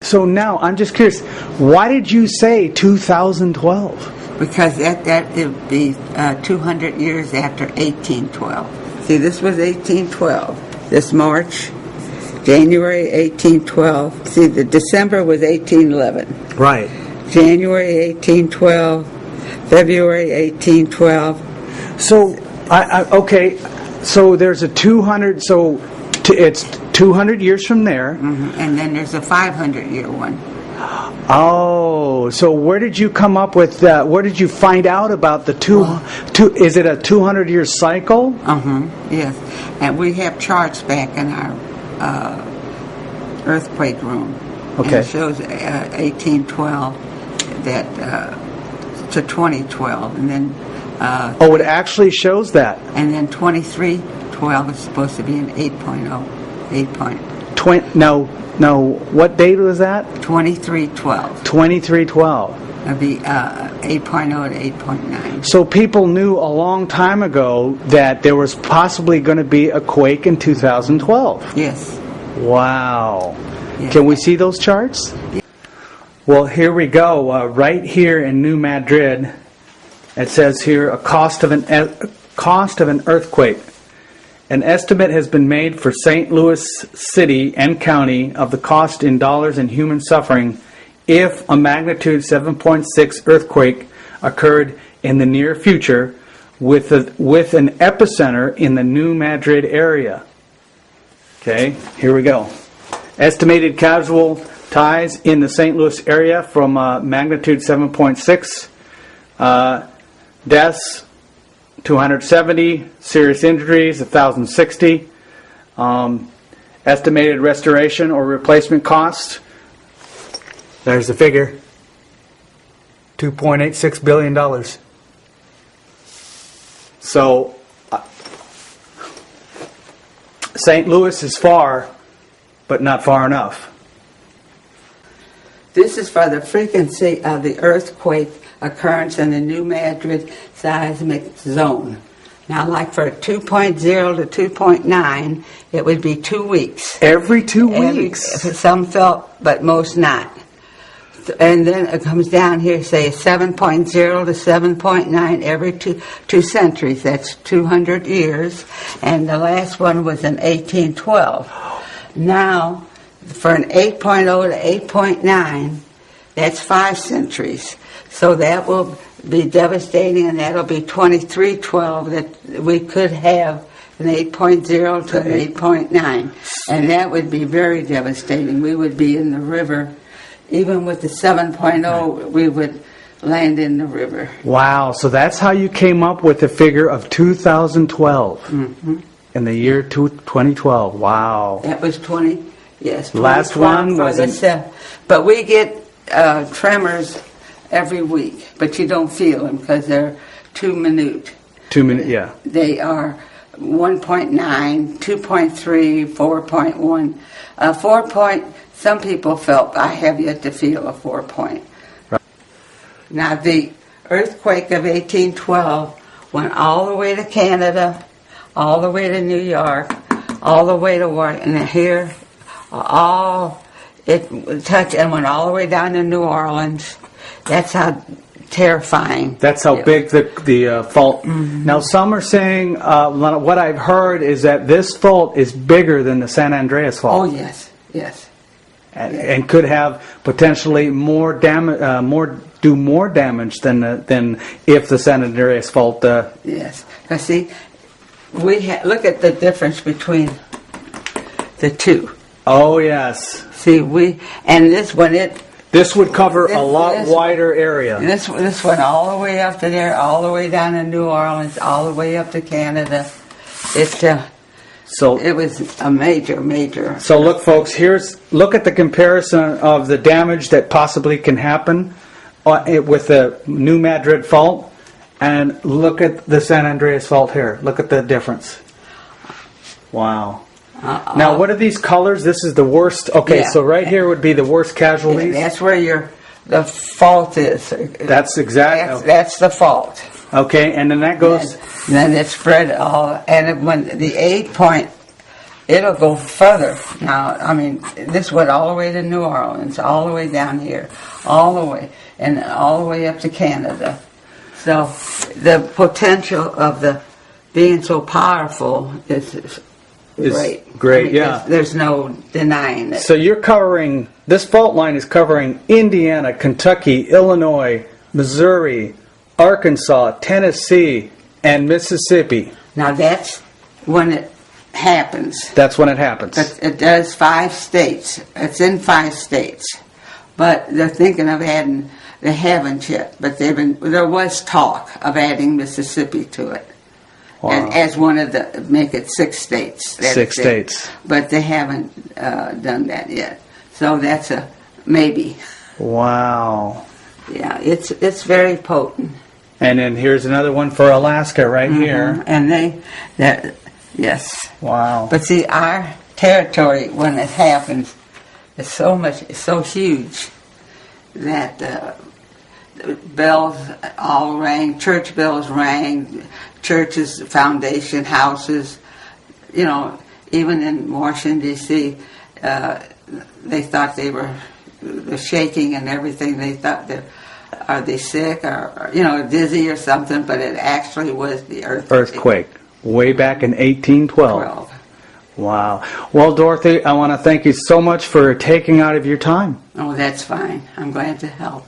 So now, I'm just curious, why did you say 2012? Because that it would be 200 years after 1812. See, this was 1812. This March, January 1812. See, the December was 1811. Right. January 1812, February 1812. So, okay, so there's a 200, so it's 200 years from there. Mm-hmm. And then there's a 500-year one. Oh, so where did you come up with that? Where did you find out about the is it a 200-year cycle? Yes. And we have charts back in our earthquake room. Okay. And it shows 1812 that to 2012, and then it actually shows that. And then 2312 is supposed to be an 8.0. 8. No, what date was that? 2312. 2312. It'd be 8.0 to 8.9. So people knew a long time ago that there was possibly going to be a quake in 2012. Yes. Wow. Yes. Can we see those charts? Well, here we go. Right here in New Madrid, it says here a cost of an earthquake. An estimate has been made for St. Louis City and County of the cost in dollars and human suffering if a magnitude 7.6 earthquake occurred in the near future with an epicenter in the New Madrid area. Okay, here we go. Estimated casualties in the St. Louis area from magnitude 7.6. Deaths 270, serious injuries 1,060. Estimated restoration or replacement costs. There's the figure. $2.86 billion. So St. Louis is far, but not far enough. This is for the frequency of the earthquake occurrence in the New Madrid seismic zone. Now, like for 2.0 to 2.9, it would be 2 weeks. Every 2 weeks? Some felt, but most not. And then it comes down here, say 7.0 to 7.9 every two centuries. That's 200 years. And the last one was in 1812. Now, for an 8.0 to 8.9, that's 5 centuries. So that will be devastating, and that'll be 2312 that we could have an 8.0 to an 8.9. And that would be very devastating. We would be in the river. Even with the 7.0, we would land in the river. Wow, so that's how you came up with the figure of 2012 in the year 2012. Wow. That was 20, yes. Last one was but we get tremors every week, but you don't feel them because they're 2 minute. 2 minute, yeah. They are 1.9, 2.3, 4.1. 4 point, some people felt, I have yet to feel a 4 point. Right. Now, the earthquake of 1812 went all the way to Canada, all the way to New York, all the way to Washington, and here, it touched and went all the way down to New Orleans. That's how terrifying. That's how big the fault. Now, some are saying, what I've heard is that this fault is bigger than the San Andreas fault. Oh, yes, yes. And could have potentially more damage than if the San Andreas fault. Yes, because see, look at the difference between the two. Oh yes. See, this would cover a lot wider area. This went all the way up to there, all the way down to New Orleans, all the way up to Canada. So it was a major. So look, folks, look at the comparison of the damage that possibly can happen with the New Madrid fault, and look at the San Andreas fault here. Look at the difference. Wow. Now, what are these colors? This is the worst. Okay, yeah. So right here would be the worst casualties. Yeah, that's where the fault is. That's exactly. That's the fault. Okay, and then that goes. Then it spread all, and when the 8.0 it'll go further. Now, I mean, this went all the way to New Orleans, all the way down here, all the way, and all the way up to Canada. So the potential of the being so powerful is great. Great, I mean, yeah. There's no denying it. So you're covering, this fault line is covering Indiana, Kentucky, Illinois, Missouri, Arkansas, Tennessee, and Mississippi. Now that's when it happens. That's when it happens. But it does 5 states. It's in 5 states. But they're thinking of adding, they haven't yet, but there was talk of adding Mississippi to it. Wow. And as one of the, make it 6 states. That's 6 it. states. But they haven't done that yet. So that's a maybe. Wow. Yeah, it's very potent. And then here's another one for Alaska right here. And yes. Wow. But see, our territory, when it happens, is so huge that the bells all rang, church bells rang, churches, foundation, houses, you know, even in Washington, D.C., they thought they were the shaking and everything. They thought, are they sick or, you know, dizzy or something, but it actually was the Earthquake. Way back in 1812. Wow. Well, Dorothy, I want to thank you so much for taking out of your time. Oh, that's fine. I'm glad to help.